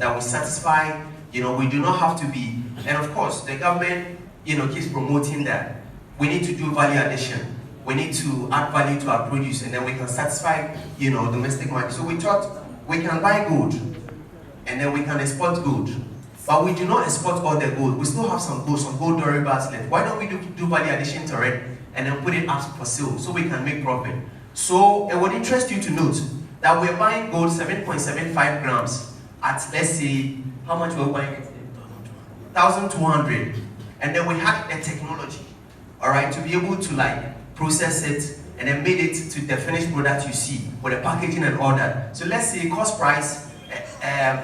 that we satisfy, we do not have to be, and of course, the government, keeps promoting that we need to do value addition. We need to add value to our produce, and then we can satisfy, domestic market. So we thought we can buy gold, and then we can export gold. But we do not export all the gold. We still have some gold durables left. Why don't we do value addition to it, and then put it up for sale, so we can make profit? So it would interest you to note that we're buying gold 7.75 grams at, let's say, how much we're buying it? 1,200. And then we had the technology, all right, to be able to process it and then made it to the finished product you see with the packaging and all that. So let's say cost price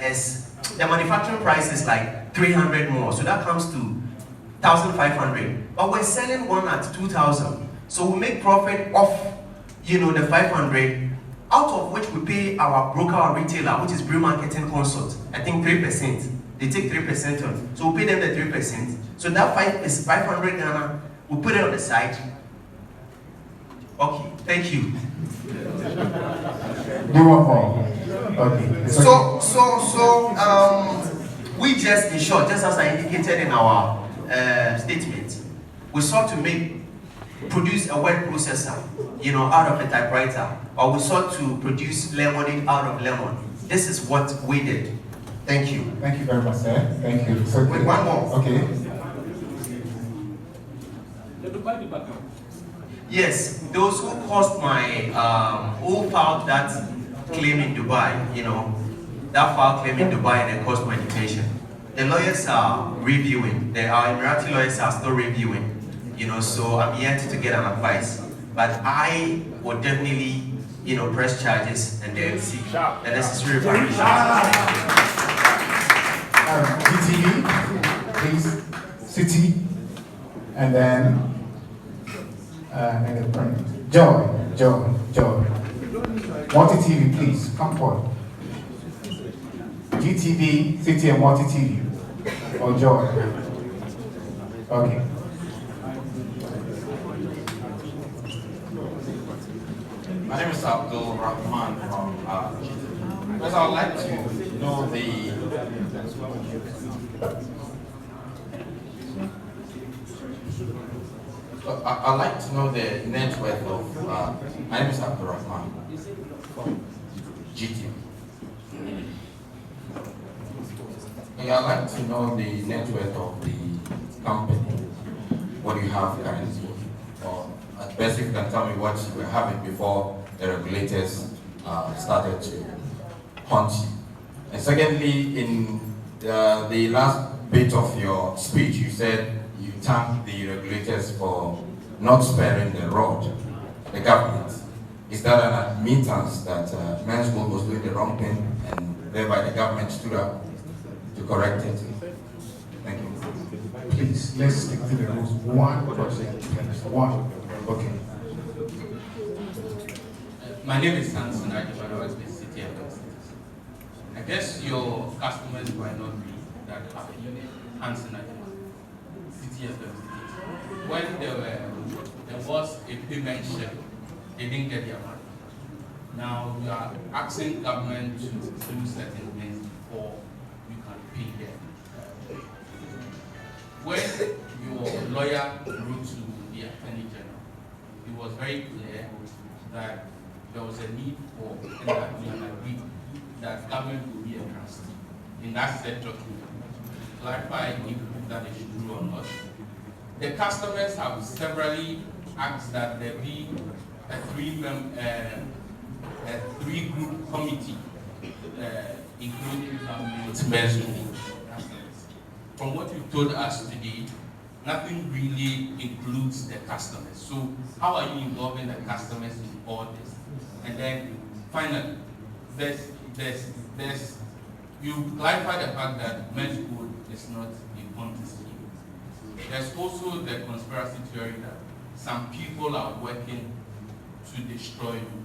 is, the manufacturing price is like 300 more. So that comes to 1,500. But we're selling one at 2,000. So we make profit off, the 500, out of which we pay our broker or retailer, which is Brew Marketing Consult, I think 3%. They take 3% on. So we pay them the 3%. So that is 500 Ghana. We put it on the side. Okay, thank you. Do one more. Okay. So, we just, in short, just as I indicated in our statement, we sought to produce a word processor, out of a typewriter, or we sought to produce lemonade out of lemon. This is what we did. Thank you. Thank you very much, sir. Thank you. So, wait, one more. Okay. Yes, those who caused who filed that claim in Dubai, that file claim in Dubai and then caused my detention. The lawyers are reviewing. Our Emirati lawyers are still reviewing, so I'm yet to get an advice. But I would definitely, press charges and then seek the necessary reparations. GTV, please, City, and then Joy. Multi TV, please, come forward. GTV, City, and Multi TV. Or Joy. Okay. My name is Abdul Rahman from because I would like to know I'd like to know the net worth of, my name is Abdul Rahman from GT. I'd like to know the net worth of the company, what you have currently, or at best if you can tell me what you were having before the regulators started to hunt you. And secondly, in the last bit of your speech, you said you thanked the regulators for not sparing the rod, the government. Is that an admittance that Menzgold was doing the wrong thing and thereby the government stood up to correct it? Thank you. Please, let's stick to the rules. One question, please. One. Okay. My name is Hanson. I work with City of I guess your customers might not be that happy. Hanson, City of when there was a payment check, they didn't get their money. Now we are asking government to do certain things before we can pay them. When your lawyer wrote to the Attorney General, it was very clear that there was a need for an agreement that government will be a trustee. In that said document, clarify if that is true or not. The customers have severally asked that there be a three-group committee, including government, Menzgold customers. From what you told us today, nothing really includes the customers. So how are you involving the customers in all this? And then finally, you clarify the fact that Menzgold is not a Ponzi scheme. There's also the conspiracy theory that some people are working to destroy you.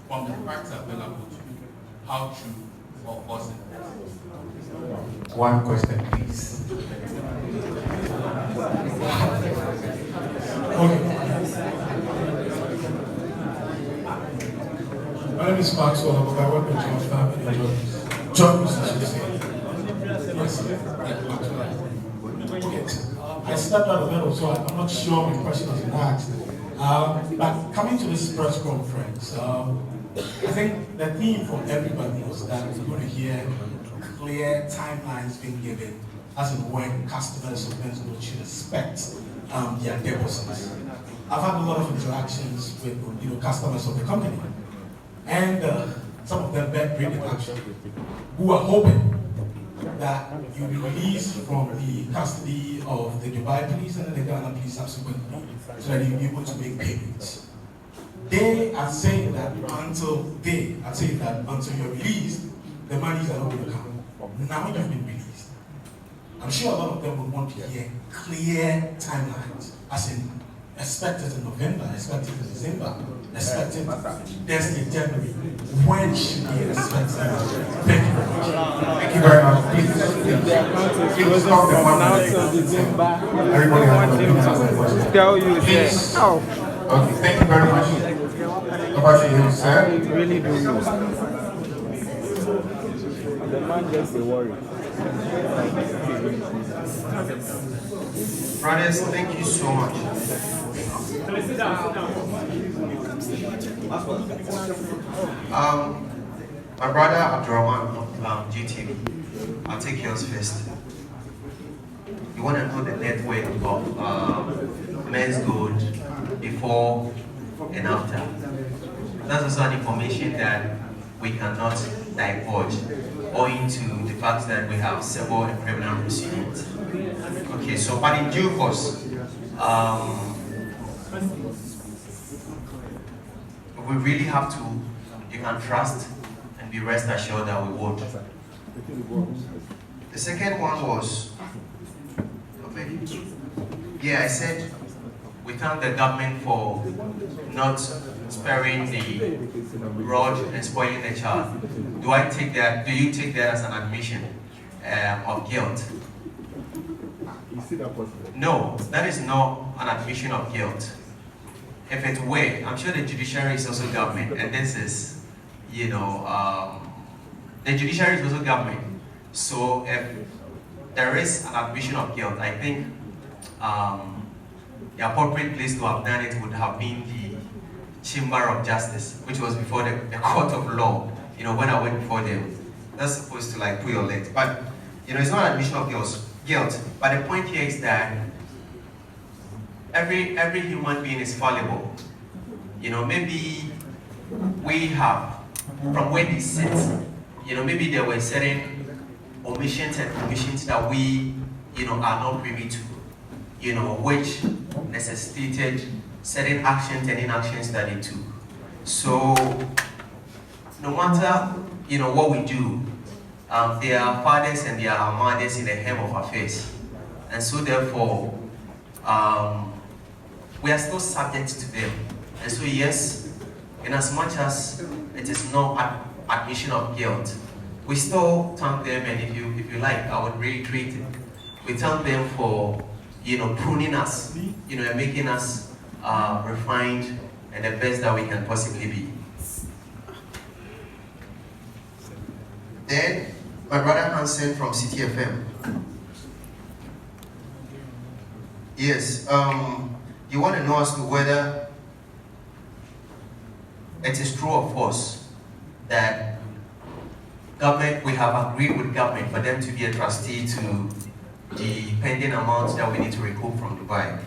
From the facts available to you, how true or false it is? One question, please. Okay. My name is Maxwell. I work with John Family. John, I should say. stepped out of the middle, so I'm not sure my question has been asked. But coming to this press conference, I think the theme for everybody was that we're going to hear clear timelines being given as in when customers of Menzgold should expect their deposits. I've had a lot of interactions with customers of the company, and some of them bring it actually, who are hoping that you'll be released from the custody of the Dubai police and the Ghana police subsequently, so that you'll be able to make payments. They are saying that until you're released, the monies are not going to come. Now you've been released. I'm sure a lot of them would want to hear clear timelines, as in expected in November, expected in December, expected next in January. When should we expect that? Thank you very much. Thank you very much. Please stop the one. Everybody has a Tell you, please. oh, Okay, thank you very much. About you, sir. really do you? The man gets the worry. Brothers, thank you so much. My brother Abdurrahman of GTV, I'll take yours first. You want to know the net worth of Menzgold before and after. That's also an information that we cannot divulge owing to the fact that we have several criminal proceedings. Okay, so but in due course, we really have to, you can trust and be rest assured that we won't. The second one was, yeah, I said we thank the government for not sparing the rod and spoiling the child. Do I take that? Do you take that as an admission of guilt? No, that is not an admission of guilt. If it were, I'm sure the judiciary is also government, and this is, the judiciary is also government. So if there is an admission of guilt, I think the appropriate place to have done it would have been the Chamber of Justice, which was before the court of law. When I went before them, that's supposed to like put your legs. But it's not an admission of guilt. But the point here is that every human being is fallible. Maybe we have, from where they sit, maybe there were certain omissions and commissions that we, are not privy to, which necessitated certain actions and inactions that they took. So, no matter, what we do, there are fathers and there are mothers in the hem of affairs. And so therefore, we are still subject to them. And so yes, in as much as it is not admission of guilt, we still thank them, and if you like, I would reiterate it. We thank them for, pruning us, and making us refined and the best that we can possibly be. Then, my brother Hansen from CTFM. Yes, you want to know as to whether it is true or false that we have agreed with government for them to be a trustee to the pending amounts that we need to recoup from Dubai.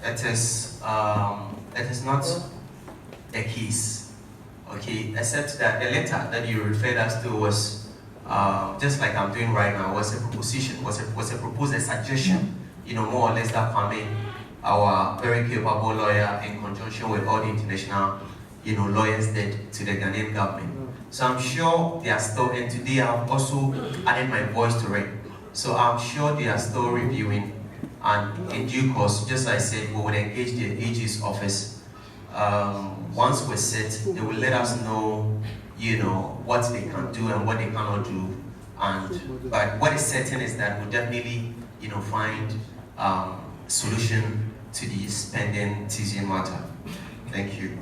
It is not the case, okay, except that the letter that you referred us to was, just like I'm doing right now, was a proposition, was a suggestion, more or less that Kwame, our very capable lawyer, in conjunction with all the international, lawyers did to the Ghanaian government. So I'm sure they are still, and today I've also added my voice to it. So I'm sure they are still reviewing, and in due course, just like I said, we will engage the AG's office. Once we sit, they will let us know, what they can do and what they cannot do. But what is certain is that we'll definitely, find solution to the pending TZN matter. Thank you.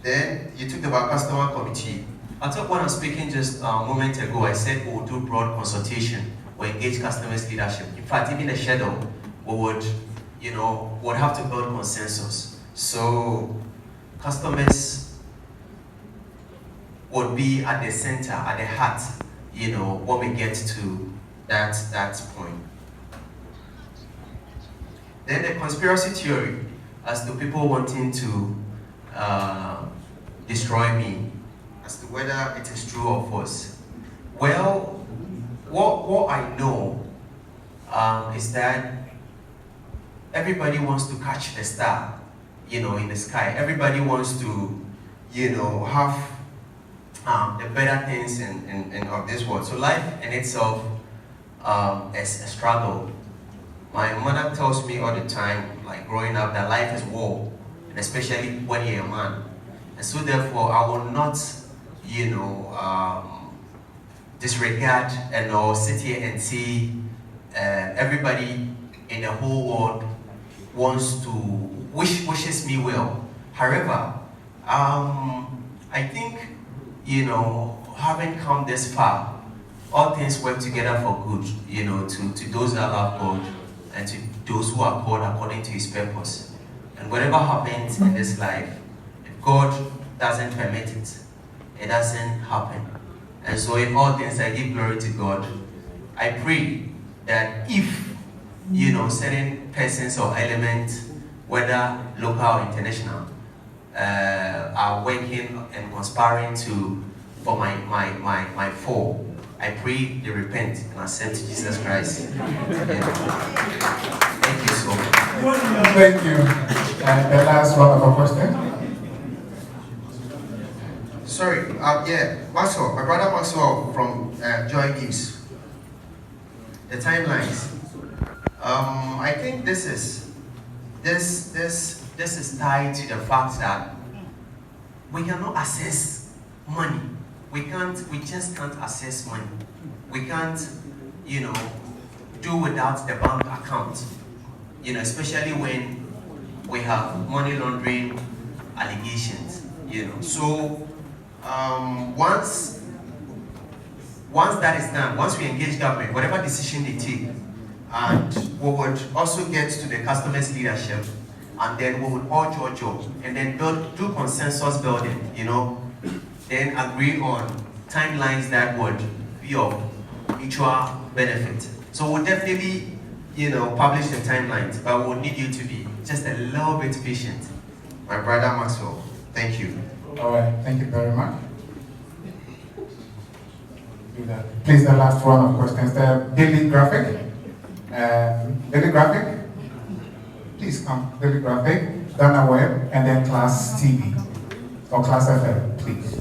Then you talked about customer committee. I thought when I was speaking just a moment ago, I said we'll do broad consultation we engage customers leadership. In fact, even the schedule, we would, would have to build consensus. So customers would be at the center, at the heart, when we get to that point. Then the conspiracy theory as to people wanting to destroy me, as to whether it is true or false. Well, what I know is that everybody wants to catch the star, in the sky. Everybody wants to, have the better things in of this world. So life in itself is a struggle. My mother tells me all the time, like growing up, that life is war, and especially when you're a man. And so therefore, I will not, disregard and sit here and see everybody in the whole world wishes me well. However, I think, having come this far, all things work together for good, to those that love God and to those who are called according to His purpose. And whatever happens in this life, if God doesn't permit it, it doesn't happen. And so in all things, I give glory to God. I pray that if, certain persons or elements, whether local or international, are working and conspiring for my fall, I pray they repent and accept Jesus Christ. Thank you so much. Thank you. And the last one of our question. Sorry, Maxwell, my brother Maxwell from Joy News. The timelines. I think this is tied to the fact that we cannot access money. We just can't access money. We can't, do without the bank account. Especially when we have money laundering allegations. So once that is done, once we engage government, whatever decision they take, and we would also get to the customers' leadership, and then we would all join and then do consensus building, then agree on timelines that would be of mutual benefit. So we'll definitely, publish the timelines, but we'll need you to be just a little bit patient. My brother Maxwell, thank you. All right, thank you very much. Please, the last one of questions. The daily graphic. Daily graphic. Please come. Daily graphic. Dana Web, and then Class TV or Class FM, please.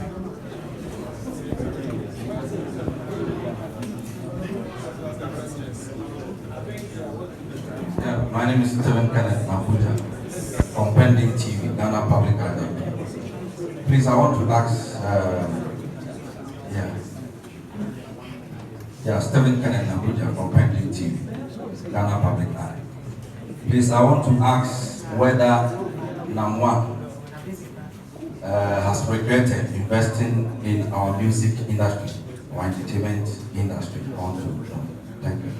My name is Stephen Kenneth Mabuja from Pending TV, Ghana Public Academy. Please, I want to ask, Stephen Kenneth Mabuja from Pending TV, Ghana Public Academy. Please, I want to ask whether NAM1 has regretted investing in our music industry or entertainment industry. I want to know. Thank you.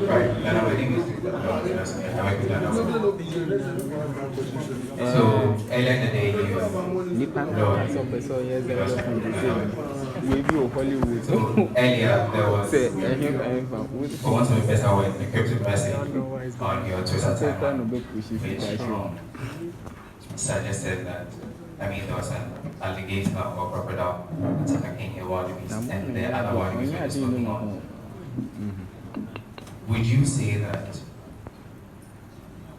Right, then I think so earlier in the day you so earlier there was for want to be better word, a cryptic message on your Twitter timeline which suggested that there was an alligator or crocodile attacking a wild beast and the other wild beast was smoking on. Would you say that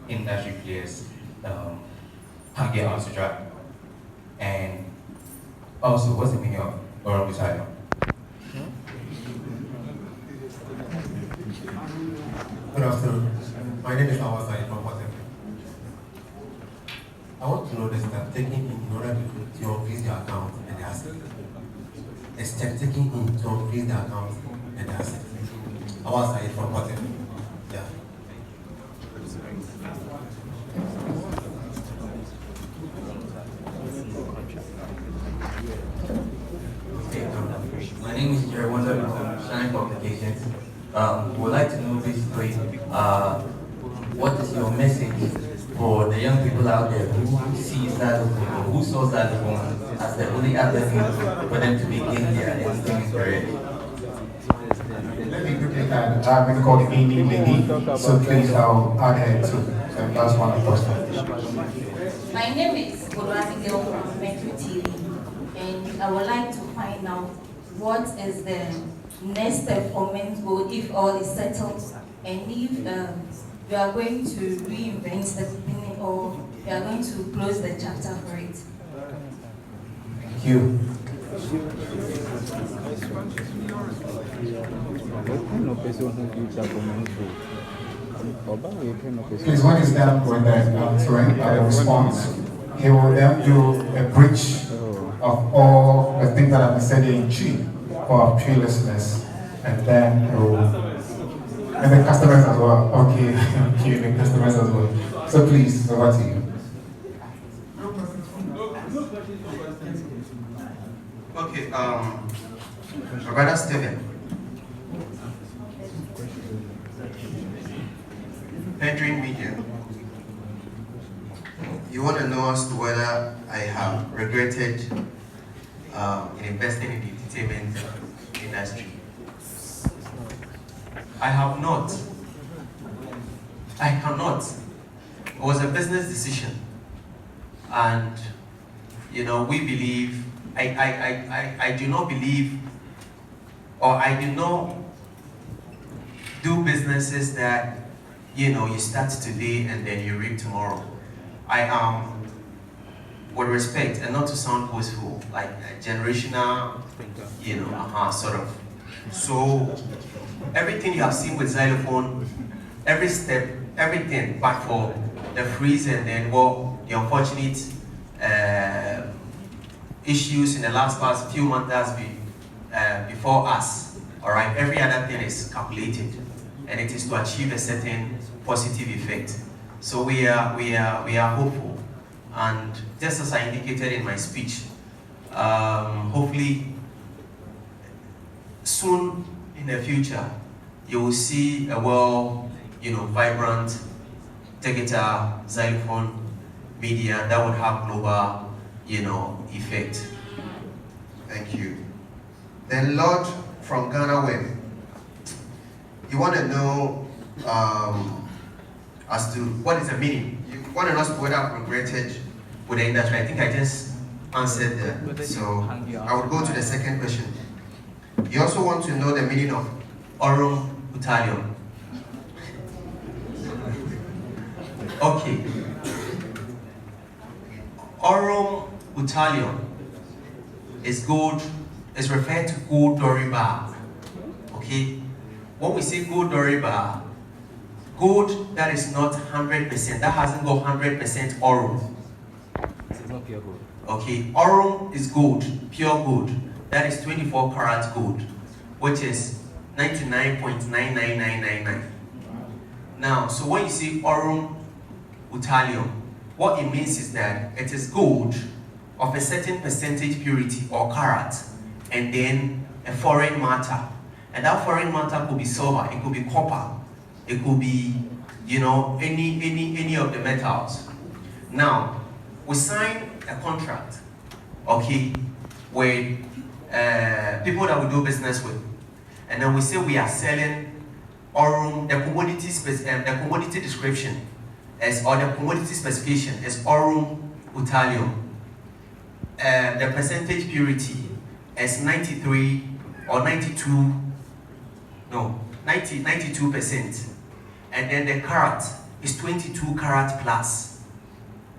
industry players can't get out to dry? And also, what's the meaning of oral retired? Good afternoon. My name is Awasai from Water. I want to know this that taking in order to increase the account and the asset. A step taking in to increase the account and the asset. Awasai from Water. Yeah. congratulations. Would like to know basically, what is your message for the young people out there who see xylophone or who saw xylophone as the only avenue for them to begin their entertainment career? Let me quickly add, I've been called Amy Lady, so please I'll add her too. So that's one of the questions. My name is Abigail from Metro TV, and I would like to find out what is the next step for Menzgold if all is settled, and if you are going to reinvent the company or you are going to close the chapter for it. Thank you. Please, when he's done with the answering the response, he will then do a bridge of all the things that have been said in Chi for our tree listeners, and then he will, and the customers as well. Okay, thank you, the customers as well. So please, over to you. Okay, Brother Stephen. Pendring Media. You want to know as to whether I have regretted in investing in the entertainment industry. I have not. I cannot. It was a business decision. And, you know, we believe, I do not believe, or I do not do businesses that, you know, you start today and then you reap tomorrow. I am, with respect, and not to sound boastful, like a generational, you know, sort of. So, everything you have seen with xylophone, every step, everything, but for the freeze and then, well, the unfortunate issues in the last few months before us, all right, every other thing is calculated, and it is to achieve a certain positive effect. So we are hopeful, and just as I indicated in my speech, hopefully soon in the future you will see a vibrant digital xylophone media that would have global, effect. Thank you. Then Lord from Ghana Web, you want to know as to what is the meaning. You want to know whether I've regretted with the industry. I think I just answered that. So I will go to the second question. You also want to know the meaning of Aurum Utalium. Okay. Aurum Utalium is gold, is referred to gold dory bar. Okay? When we say gold dory bar, gold that is not 100%, that hasn't got 100% aurum. This is not pure gold. Okay, aurum is gold, pure gold. That is 24 karat gold, which is 99.99999. Now, so when you see Aurum Utalium, what it means is that it is gold of a certain percentage purity or carat, and then a foreign matter. And that foreign matter could be silver, it could be copper, it could be, any of the metals. Now, we sign a contract, okay, with people that we do business with, and then we say we are selling Aurum, the commodity description or the commodity specification is Aurum Utalium. The percentage purity is 93 or 92, no, 92%. And then the carat is 22 carat plus.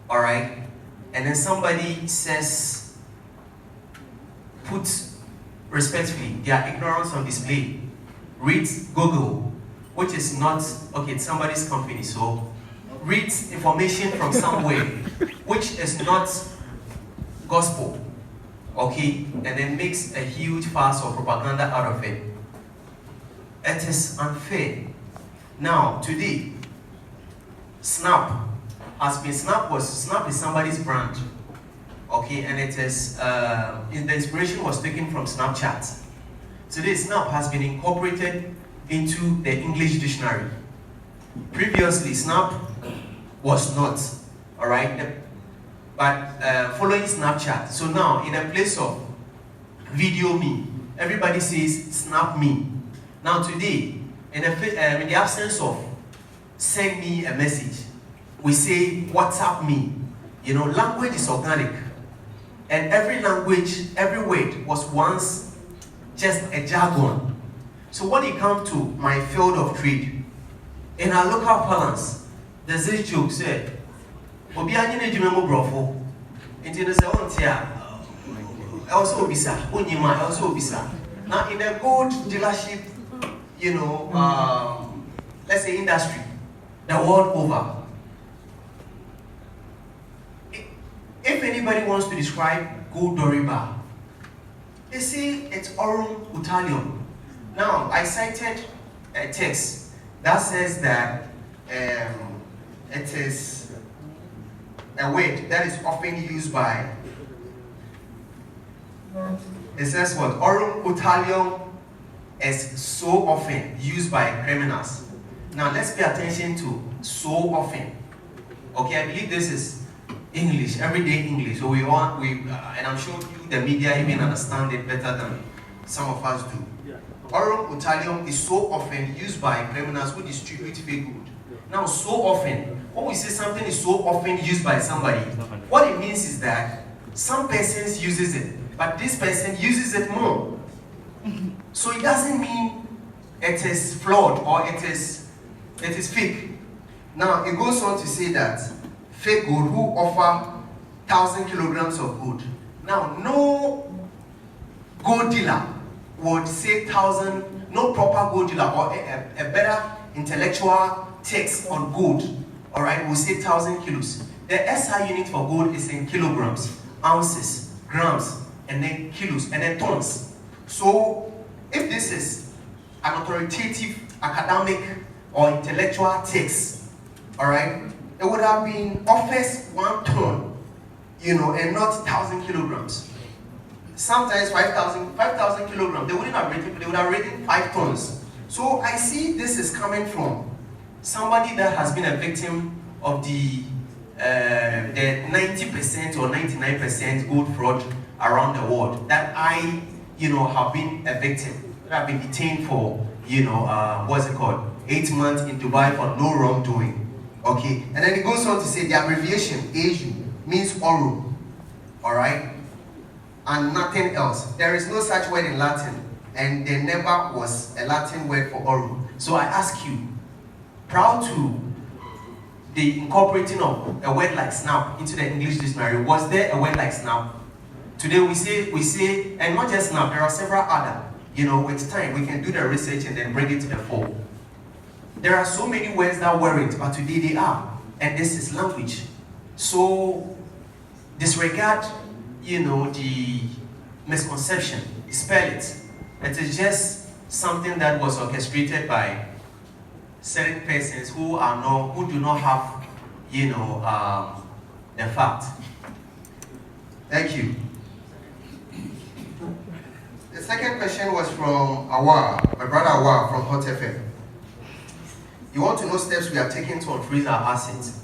All right? And then somebody says, put respectfully their ignorance on display. Read Google, which is not, okay, it's somebody's company, so read information from somewhere, which is not gospel, okay, and then makes a huge fuss or propaganda out of it. It is unfair. Now, today, Snap is somebody's brand, okay, and it is, the inspiration was taken from Snapchat. today Snap has been incorporated into the English dictionary. Previously, Snap was not, all right? But following Snapchat, so now in a place of video me, everybody says Snap me. Now today, in the absence of send me a message, we say WhatsApp me. You know, language is organic. And every language, every word was once just a jargon. So when it comes to my field of trade, in our local parlance, there's this joke said, Obiani ne jumemo brofo, into the Sawantia, also Bisa, Unima, also Bisa. Now in the gold dealership, you know, let's say industry, the world over. If anybody wants to describe gold Doriba, they say it's Aurum Utalium. Now, I cited a text that says that it is a word that is often used by, it says what? Aurum Utalium is so often used by criminals. Now, let's pay attention to so often. Okay, I believe this is English, everyday English. So and I'm sure you, the media, even understand it better than some of us do. Aurum Utalium is so often used by criminals who distribute fake good. Now, so often, when we say something is so often used by somebody, what it means is that some persons uses it, but this person uses it more. So it doesn't mean it is flawed or it is fake. Now, it goes on to say that fake gold who offer 1,000 kilograms of gold. Now, no gold dealer would say 1,000, no proper gold dealer or a better intellectual text on gold, all right, will say 1,000 kilos. The SI unit for gold is in kilograms, ounces, grams, and then kilos, and then tons. So, if this is an authoritative academic or intellectual text, all right, it would have been offers 1 ton, you know, and not 1,000 kilograms. Sometimes 5,000 kilograms, they wouldn't have written, they would have written 5 tons. So I see this is coming from somebody that has been a victim of the 90% or 99% gold fraud around the world. That I, you know, have been a victim. That I've been detained for, you know, what's it called? 8 months in Dubai for no wrongdoing. Okay, and then it goes on to say the abbreviation AU means oral, all right, and nothing else. There is no such word in Latin, and there never was a Latin word for oral. So I ask you, prior to the incorporating of a word like snap into the English dictionary, was there a word like snap? Today we say, and not just snap, there are several other. You know, with time we can do the research and then bring it to the fore. There are so many words that weren't, but today they are. And this is language. So, disregard, you know, the misconception. Spell it. It is just something that was orchestrated by certain persons who do not have, you know, the fact. Thank you. The second question was from Awa, my brother Awa from Hot FM. You want to know steps we are taking to unfreeze our assets.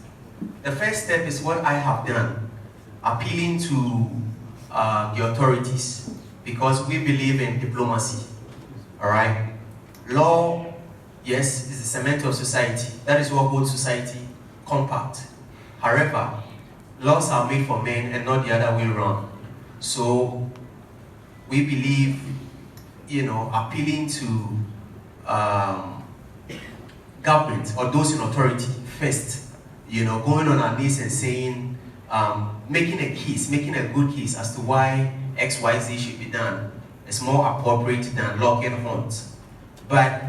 The first step is what I have done, appealing to the authorities, because we believe in diplomacy, all right? Law, yes, is the cement of society. That is what holds society compact. However, laws are made for men and not the other way around. So, we believe, you know, appealing to government or those in authority first, you know, going on our knees and saying, making a good case as to why XYZ should be done is more appropriate than locking horns. But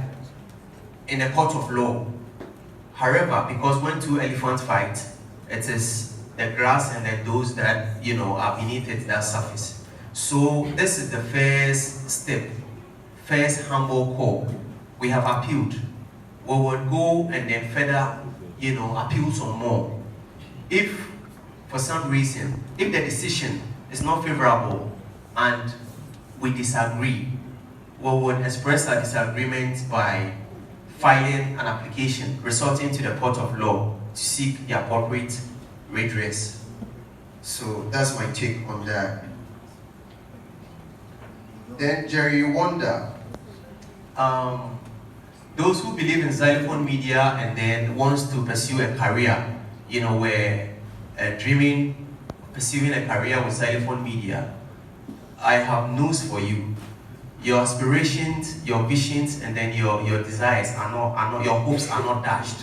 in a court of law, however, because when 2 elephants fight, it is the grass and then those that, you know, are beneath it that surface. So this is the first step, first humble call. We have appealed. We would go and then further, you know, appeal some more. If, for some reason, if the decision is not favorable and we disagree, we would express our disagreement by filing an application resulting to the court of law to seek the appropriate redress. So that's my take on that. Then Jerry, you wonder, those who believe in xylophone media and then wants to pursue a career, were pursuing a career with xylophone media, I have news for you. Your aspirations, your visions, and then your desires are not, your hopes are not dashed.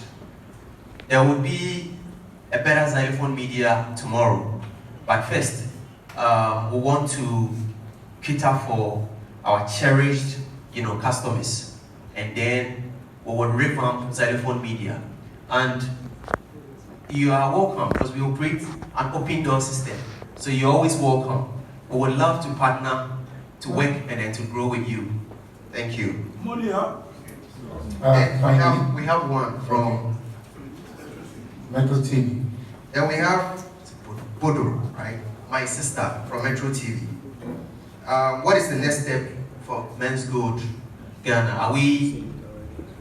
There will be a better xylophone media tomorrow. But first, we want to cater for our cherished, customers. And then we will revamp xylophone media. And you are welcome because we operate an open door system. So you're always welcome. We would love to partner, to work, and then to grow with you. Thank you. We have one from Metro TV. Then we have Bodo, right? My sister from Metro TV. What is the next step for Menzgold Ghana?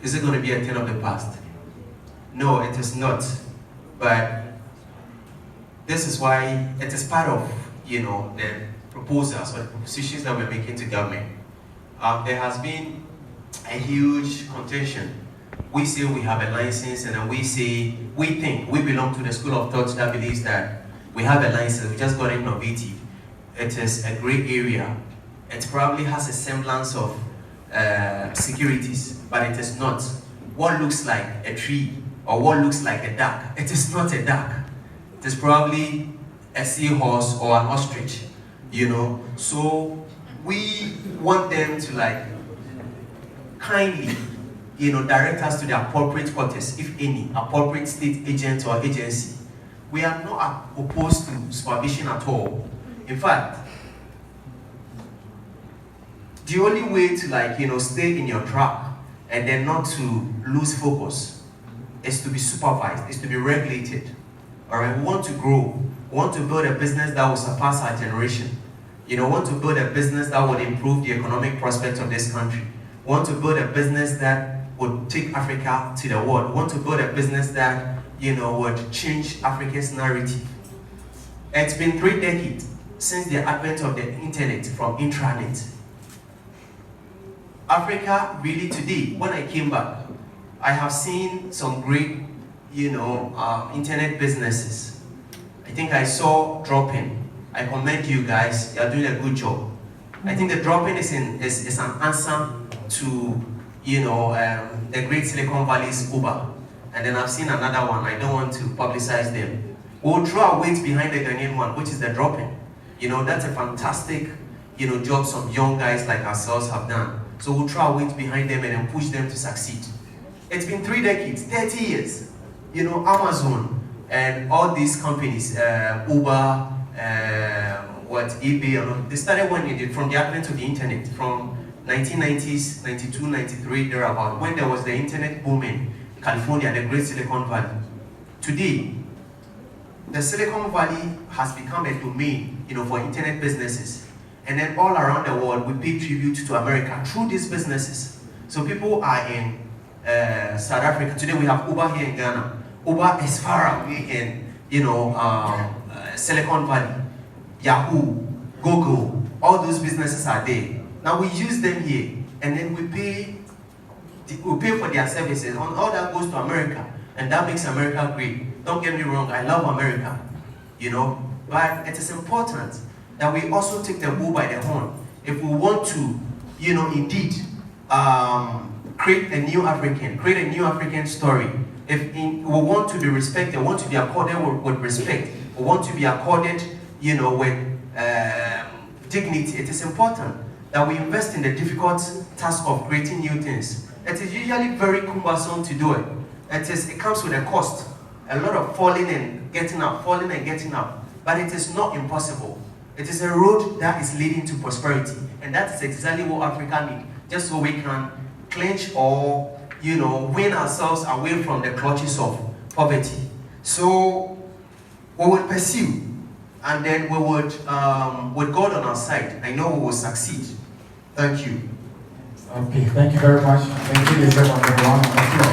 Is it going to be a thing of the past? No, it is not. But this is why it is part of, the proposals or the propositions that we're making to government. There has been a huge contention. We say we have a license, and then we think we belong to the school of thought that believes that we have a license, we just got innovative. It is a gray area. It probably has a semblance of securities, but it is not. What looks like a tree or what looks like a duck, it is not a duck. It is probably a seahorse or an ostrich, So we want them to kindly, direct us to the appropriate quarters, if any, appropriate state agent or agency. We are not opposed to supervision at all. In fact, the only way to stay in your track and then not to lose focus is to be supervised, is to be regulated. All right, we want to grow. We want to build a business that will surpass our generation. We want to build a business that would improve the economic prospects of this country. We want to build a business that would take Africa to the world. We want to build a business that, would change Africa's narrative. It's been 3 decades since the advent of the internet from intranet. Africa really today, when I came back, I have seen some great, internet businesses. I think I saw Drop-In. I commend you guys, you are doing a good job. I think the Drop-In is an answer to, the great Silicon Valley's Uber. And then I've seen another one, I don't want to publicize them. We'll throw our weight behind the Ghanaian one, which is the Drop-In. That's a fantastic, job some young guys like ourselves have done. So we'll throw our weight behind them and then push them to succeed. It's been 3 decades, 30 years. Amazon and all these companies, Uber, eBay, they started when from the advent of the internet, from 1990s, 92, 93, thereabout, when there was the internet booming in California, the great Silicon Valley. Today, the Silicon Valley has become a domain, for internet businesses. And then all around the world, we pay tribute to America through these businesses. So people are in South Africa. Today we have Uber here in Ghana. Uber is far away in, Silicon Valley. Yahoo, Google, all those businesses are there. Now we use them here, and then we pay for their services. And all that goes to America, and that makes America great. Don't get me wrong, I love America, but it is important that we also take the bull by the horn. If we want to, indeed, create a new African story. If we want to be respected, want to be accorded with respect, we want to be accorded, with dignity, it is important that we invest in the difficult task of creating new things. It is usually very cumbersome to do it. It comes with a cost. A lot of falling and getting up, but it is not impossible. It is a road that is leading to prosperity, and that is exactly what Africa needs, just so we can clinch or, win ourselves away from the clutches of poverty. So we will pursue, and then we would, with God on our side, I know we will succeed. Thank you. Okay, thank you very much. Thank you, everyone on the floor.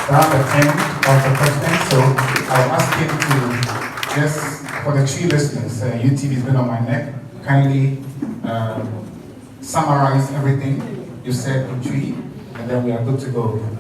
Around the end of the president, so I'll ask him to just, for the three listeners, UTV has been on my neck, kindly summarize everything you said in three, and then we are good to go.